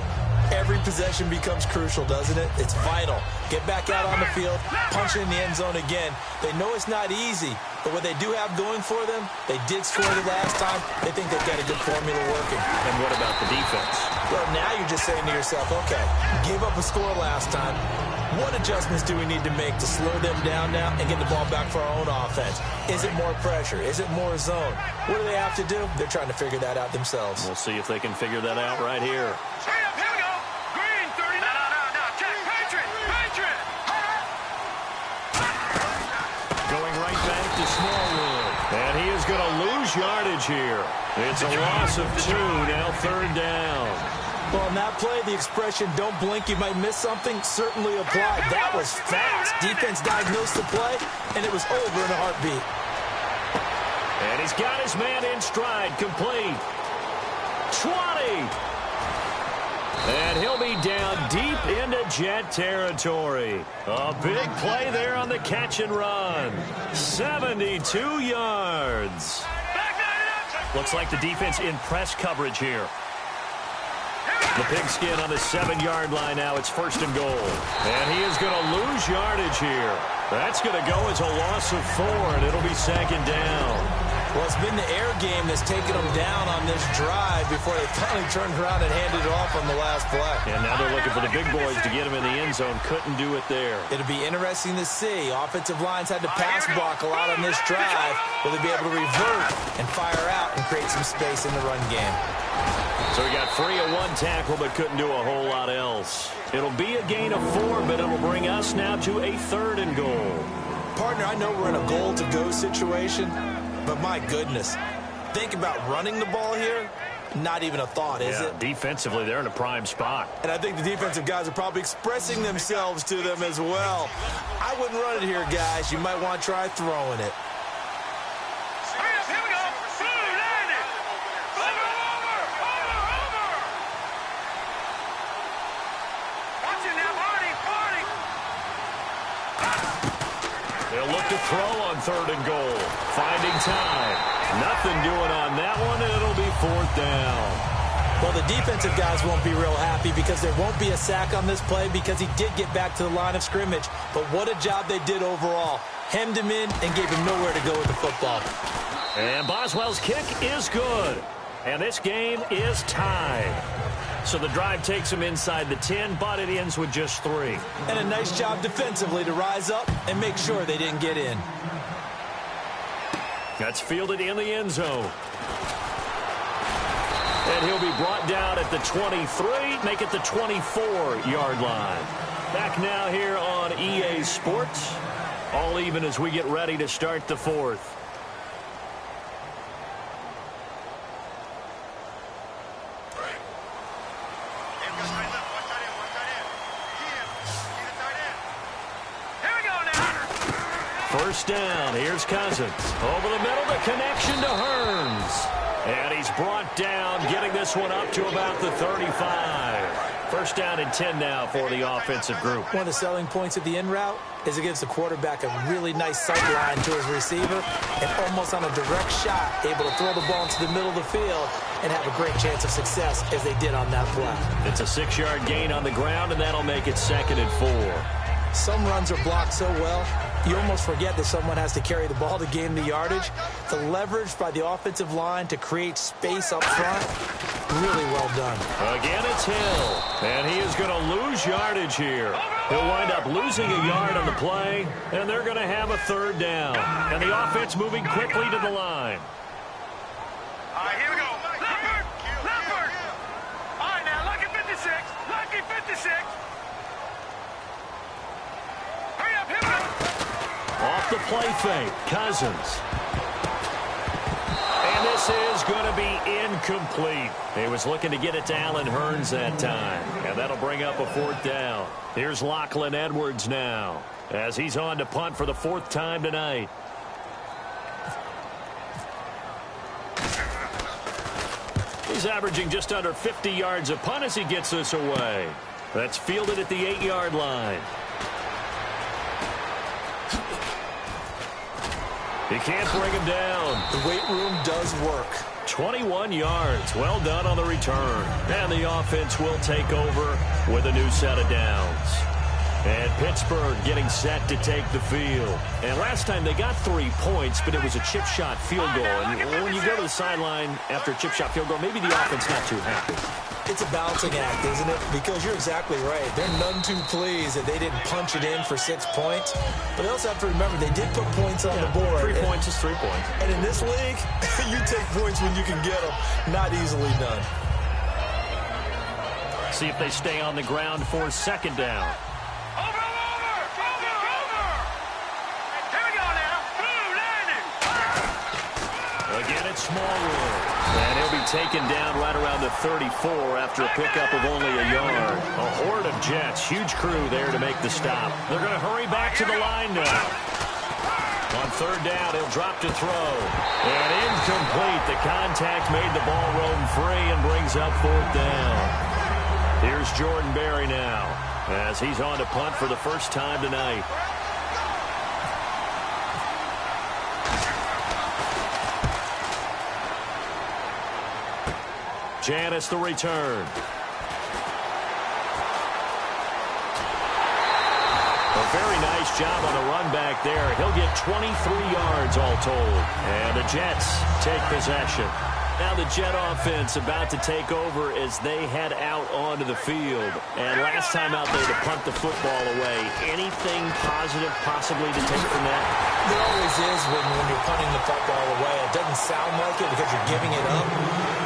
every possession becomes crucial, doesn't it? It's vital. Get back out on the field, punch it in the end zone again. They know it's not easy, but what they do have going for them, they did score the last time. They think they've got a good formula working. And what about the defense? Well, now you're just saying to yourself, okay, gave up a score last time. What adjustments do we need to make to slow them down now and get the ball back for our own offense? Is it more pressure? Is it more zone? What do they have to do? They're trying to figure that out themselves. We'll see if they can figure that out right here. Straight up, here we go. Green, 30. No. Check. Patriot. Going right back to Smallwood. And he is going to lose yardage here. It's a loss of 2, now third down. Well, in that play, the expression, don't blink, you might miss something, certainly applied. That was fast. Defense diagnosed the play, and it was over in a heartbeat. And he's got his man in stride, complete. 20. And he'll be down deep into Jet territory. A big play there on the catch and run. 72 yards. Looks like the defense in press coverage here. The pigskin on the 7-yard line now. It's first and goal. And he is going to lose yardage here. That's going to go as a loss of 4, and it'll be second down. Well, it's been the air game that's taken them down on this drive before they finally turned around and handed it off on the last play. And now they're looking for the big boys to get him in the end zone. Couldn't do it there. It'll be interesting to see. Offensive lines had to pass block a lot on this drive. Will they be able to revert and fire out and create some space in the run game? So he got free of one tackle but couldn't do a whole lot else. It'll be a gain of 4, but it'll bring us now to a 3rd and goal. Partner, I know we're in a goal-to-go situation, but my goodness, think about running the ball here. Not even a thought, is it? Defensively, they're in a prime spot. And I think the defensive guys are probably expressing themselves to them as well. I wouldn't run it here, guys. You might want to try throwing it. Here we go. Blue, land it. Over. Watch it now, Marty. They'll look to throw on 3rd and goal. Finding time. Nothing doing on that one, and it'll be 4th down. Well, the defensive guys won't be real happy because there won't be a sack on this play because he did get back to the line of scrimmage. But what a job they did overall. Hemmed him in and gave him nowhere to go with the football. And Boswell's kick is good. And this game is tied. So the drive takes him inside the 10, but it ends with just 3. And a nice job defensively to rise up and make sure they didn't get in. That's fielded in the end zone. And he'll be brought down at the 23, make it the 24-yard line. Back now here on EA Sports. All even as we get ready to start the 4th. First down, here's Cousins. Over the middle, the connection to Hearns. And he's brought down, getting this one up to about the 35. First down and 10 now for the offensive group. One of the selling points of the in route is it gives the quarterback a really nice sight line to his receiver and almost on a direct shot, able to throw the ball into the middle of the field and have a great chance of success as they did on that play. It's a 6-yard gain on the ground, and that'll make it 2nd and 4. Some runs are blocked so well, you almost forget that someone has to carry the ball to gain the yardage. The leverage by the offensive line to create space up front, really well done. Again, it's Hill, and he is going to lose yardage here. He'll wind up losing a yard on the play, and they're going to have a 3rd down. And the offense moving quickly to the line. All right, here we go. Leopard. All right, now, lucky 56. Lucky 56. Hurry up, here we go. Off the play fake, Cousins. And this is going to be incomplete. He was looking to get it to Allen Hearns that time. And that'll bring up a 4th down. Here's Lachlan Edwards now as he's on to punt for the 4th time tonight. He's averaging just under 50 yards a punt as he gets this away. That's fielded at the 8-yard line. He can't bring him down. The weight room does work. 21 yards. Well done on the return. And the offense will take over with a new set of downs. And Pittsburgh getting set to take the field. And last time they got 3 points, but it was a chip shot field goal. And when you go to the sideline after a chip shot field goal, maybe the offense not too happy. It's a balancing act, isn't it? Because you're exactly right. They're none too pleased that they didn't punch it in for 6 points. But they also have to remember they did put points on the board. 3 points is 3 points. And in this league, you take points when you can get them. Not easily done. See if they stay on the ground for 2nd down. Over. Here we go now. Blue, landing. Again, it's Smallwood. And he'll be taken down right around the 34 after a pickup of only a yard. A horde of Jets. Huge crew there to make the stop. They're going to hurry back to the line now. On 3rd down, he'll drop to throw. And incomplete. The contact made the ball roam free and brings up 4th down. Here's Jordan Berry now as he's on to punt for the first time tonight. Janis the return. A very nice job on the run back there. He'll get 23 yards all told. And the Jets take possession. Now the Jet offense about to take over as they head out onto the field. And last time out there to punt the football away. Anything positive possibly to take from that? There always is when you're punting the football away. It doesn't sound like it because you're giving it up.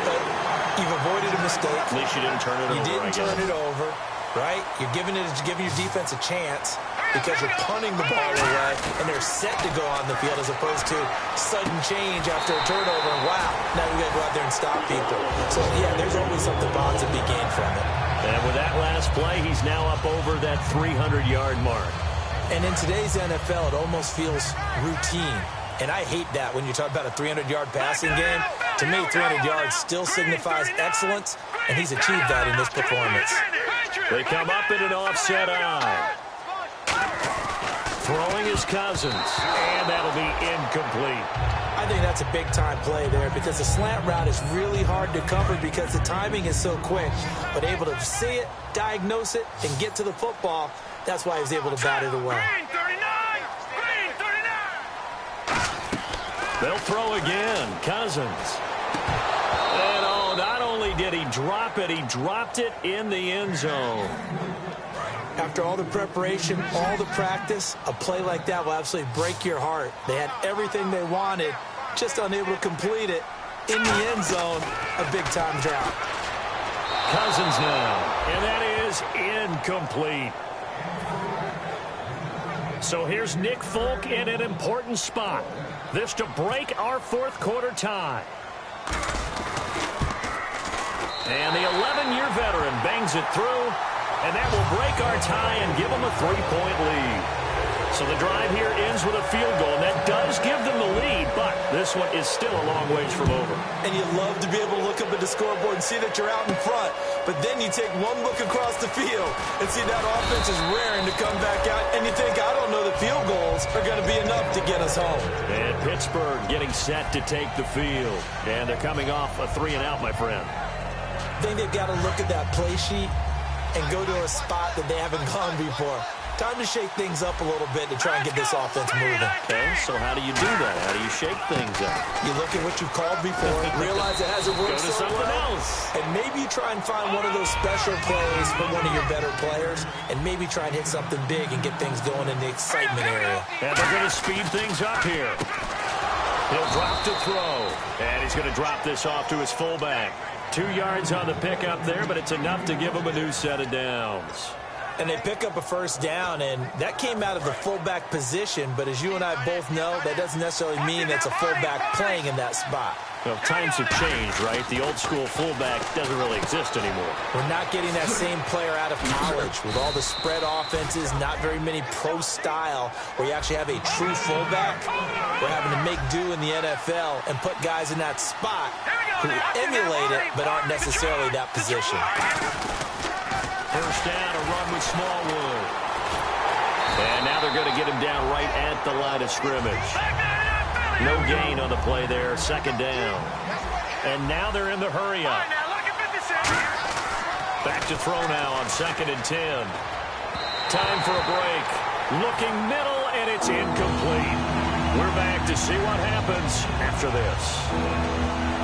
But You've avoided a mistake. At least you didn't turn it over. You didn't turn it over, right? You're giving your defense a chance because you're punting the ball away, and they're set to go on the field as opposed to sudden change after a turnover. And wow, now we got to go out there and stop people. So, yeah, there's always something positive to be gained from it. And with that last play, he's now up over that 300-yard mark. And in today's NFL, it almost feels routine. And I hate that when you talk about a 300-yard passing game. To me, 300 yards still signifies excellence, and he's achieved that in this performance. They come up in an offset eye. Throwing his Cousins, and that'll be incomplete. I think that's a big-time play there because the slant route is really hard to cover because the timing is so quick. But able to see it, diagnose it, and get to the football, that's why he was able to bat it away. They'll throw again. Cousins. And oh, not only did he drop it, he dropped it in the end zone. After all the preparation, all the practice, a play like that will absolutely break your heart. They had everything they wanted, just unable to complete it. In the end zone, a big-time drop. Cousins now, and that is incomplete. So here's Nick Folk in an important spot. This to break our fourth quarter tie. And the 11-year veteran bangs it through. And that will break our tie and give them a 3-point lead. So the drive here ends with a field goal, and that does give them the lead, but this one is still a long ways from over. And you love to be able to look up at the scoreboard and see that you're out in front, but then you take one look across the field and see that offense is raring to come back out, and you think, I don't know that field goals are going to be enough to get us home. And Pittsburgh getting set to take the field, and they're coming off a 3-and-out, my friend. I think they've got to look at that play sheet and go to a spot that they haven't gone before. Time to shake things up a little bit to try and get this offense moving. Okay, so how do you do that? How do you shake things up? You look at what you've called before, realize it hasn't worked so well, else. and maybe you try and find one of those special plays from one of your better players, and maybe try and hit something big and get things going in the excitement area. And they're going to speed things up here. He'll drop to throw, and he's going to drop this off to his fullback. 2 yards on the pickup there, but it's enough to give him a new set of downs. And they pick up a first down, and that came out of the fullback position, but as you and I both know, that doesn't necessarily mean it's a fullback playing in that spot. Well, times have changed, right? The old school fullback doesn't really exist anymore. We're not getting that same player out of college with all the spread offenses, not very many pro style where you actually have a true fullback. We're having to make do in the NFL and put guys in that spot who emulate it but aren't necessarily that position. First down, a run with Smallwood. And now they're going to get him down right at the line of scrimmage. No gain on the play there, second down. And now they're in the hurry-up. Back to throw now on 2nd and 10. Time for a break. Looking middle, and it's incomplete. We're back to see what happens after this.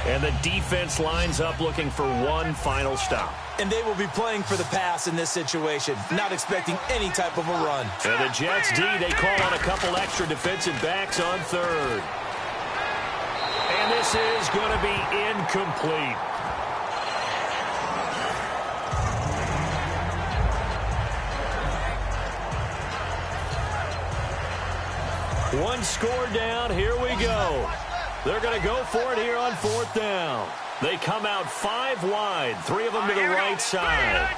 And the defense lines up looking for one final stop. And they will be playing for the pass in this situation, not expecting any type of a run. And the Jets D, they call on a couple extra defensive backs on 3rd. And this is going to be incomplete. One score down, here we go. They're going to go for it here on 4th down. They come out 5 wide, 3 of them to the right side.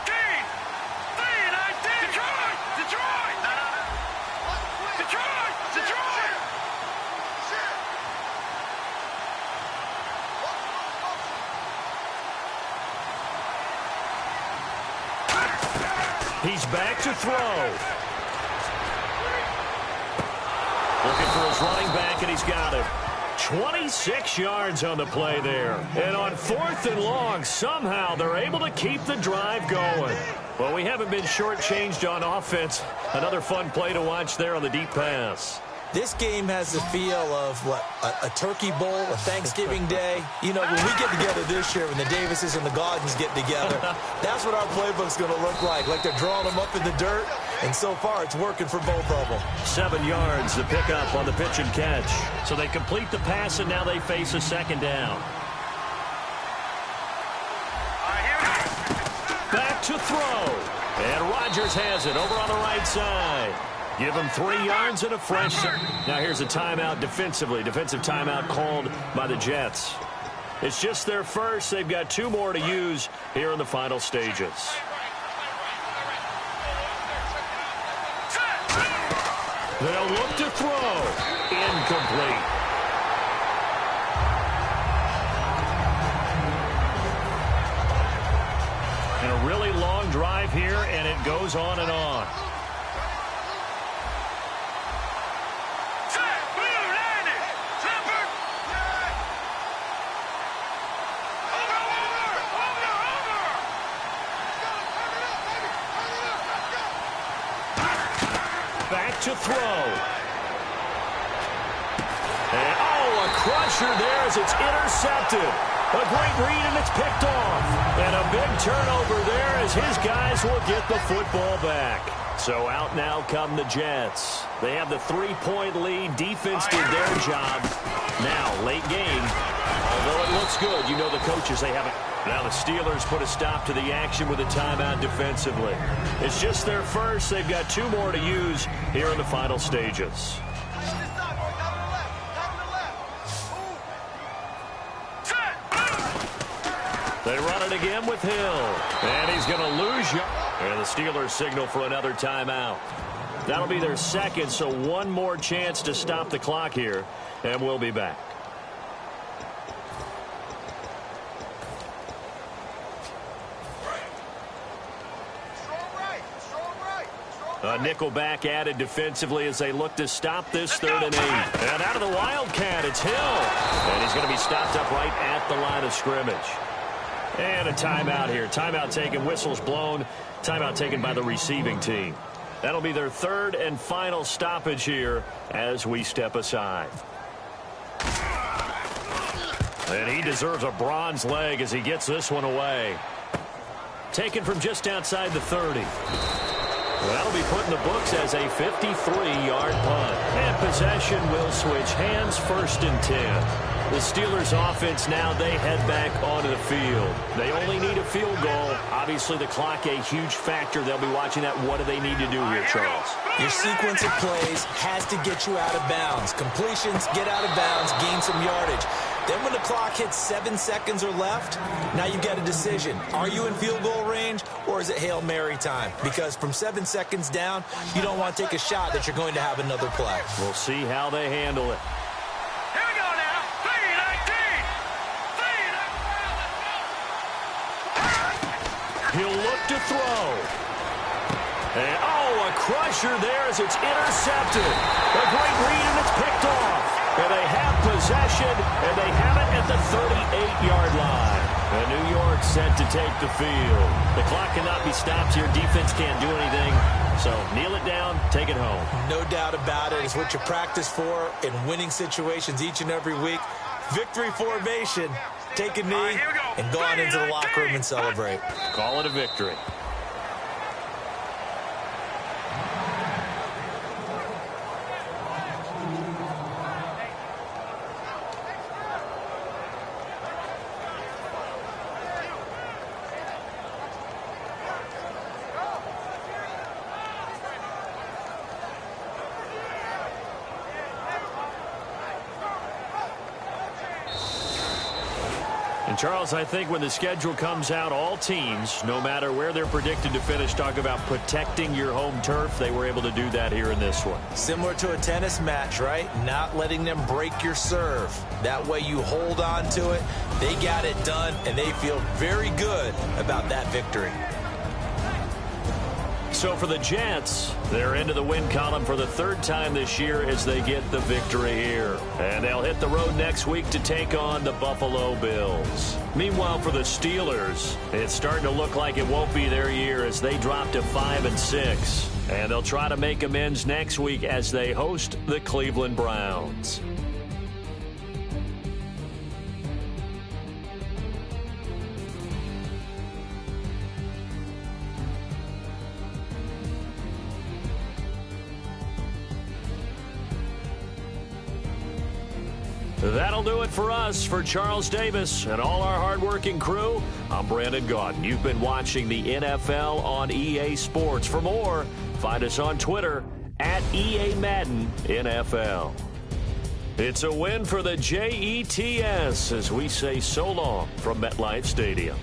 He's back to throw. Looking for his running back, and he's got it. 26 yards on the play there. And on 4th and long, somehow they're able to keep the drive going. Well, we haven't been shortchanged on offense. Another fun play to watch there on the deep pass. This game has the feel of, what, a turkey bowl, a Thanksgiving day. You know, when we get together this year, when the Davises and the Gaudens get together, that's what our playbook's going to look like they're drawing them up in the dirt, and so far it's working for both of them. 7 yards to pick up on the pitch and catch. So they complete the pass, and now they face a second down. Back to throw. And Rodgers has it over on the right side. Give him 3 yards and a fresh. Now here's a timeout defensively. Defensive timeout called by the Jets. It's just their first. They've got 2 more to use here in the final stages. They'll look to throw. Incomplete. And a really long drive here, and it goes on and on. Back to throw. And, a crusher there as it's intercepted. A great read, and it's picked off. And a big turnover there as his guys will get the football back. So out now come the Jets. They have the 3-point lead. Defense did their job. Now, late game. Although it looks good, you know the coaches, they haven't. Now the Steelers put a stop to the action with a timeout defensively. It's just their first. They've got 2 more to use here in the final stages. They run it again with Hill. And he's going to lose you. And the Steelers signal for another timeout. That'll be their second, so 1 more chance to stop the clock here. And we'll be back. A nickel back added defensively as they look to stop this 3rd and 8. And out of the Wildcat, it's Hill. And he's going to be stopped up right at the line of scrimmage. And a timeout here. Timeout taken, whistles blown. Timeout taken by the receiving team. That'll be their 3rd and final stoppage here as we step aside. And he deserves a bronze leg as he gets this one away. Taken from just outside the 30. Well, that'll be put in the books as a 53-yard punt. And possession will switch hands, 1st and 10. The Steelers offense now, they head back onto the field. They only need a field goal. Obviously, the clock a huge factor. They'll be watching that. What do they need to do here, Charles? Your sequence of plays has to get you out of bounds. Completions, get out of bounds, gain some yardage. Then when the clock hits 7 seconds or left, now you've got a decision. Are you in field goal range, or is it Hail Mary time? Because from 7 seconds down, you don't want to take a shot that you're going to have another play. We'll see how they handle it. Here we go now. 3-19. He'll look to throw. And, a crusher there as it's intercepted. A great read, and it's picked off. And they have possession, and they have it at the 38-yard line. And New York set to take the field. The clock cannot be stopped here. Defense can't do anything. So kneel it down, take it home. No doubt about it. It's what you practice for in winning situations each and every week. Victory formation. Take a knee and go on into the locker room and celebrate. Call it a victory. Charles, I think when the schedule comes out, all teams, no matter where they're predicted to finish, talk about protecting your home turf. They were able to do that here in this one. Similar to a tennis match, right? Not letting them break your serve. That way you hold on to it. They got it done, and they feel very good about that victory. So for the Jets, they're into the win column for the third time this year as they get the victory here. And they'll hit the road next week to take on the Buffalo Bills. Meanwhile, for the Steelers, it's starting to look like it won't be their year as they drop to 5-6. And they'll try to make amends next week as they host the Cleveland Browns. That'll do it for us. For Charles Davis and all our hardworking crew, I'm Brandon Gaudin. You've been watching the NFL on EA Sports. For more, find us on Twitter at EA Madden NFL. It's a win for the Jets as we say so long from MetLife Stadium.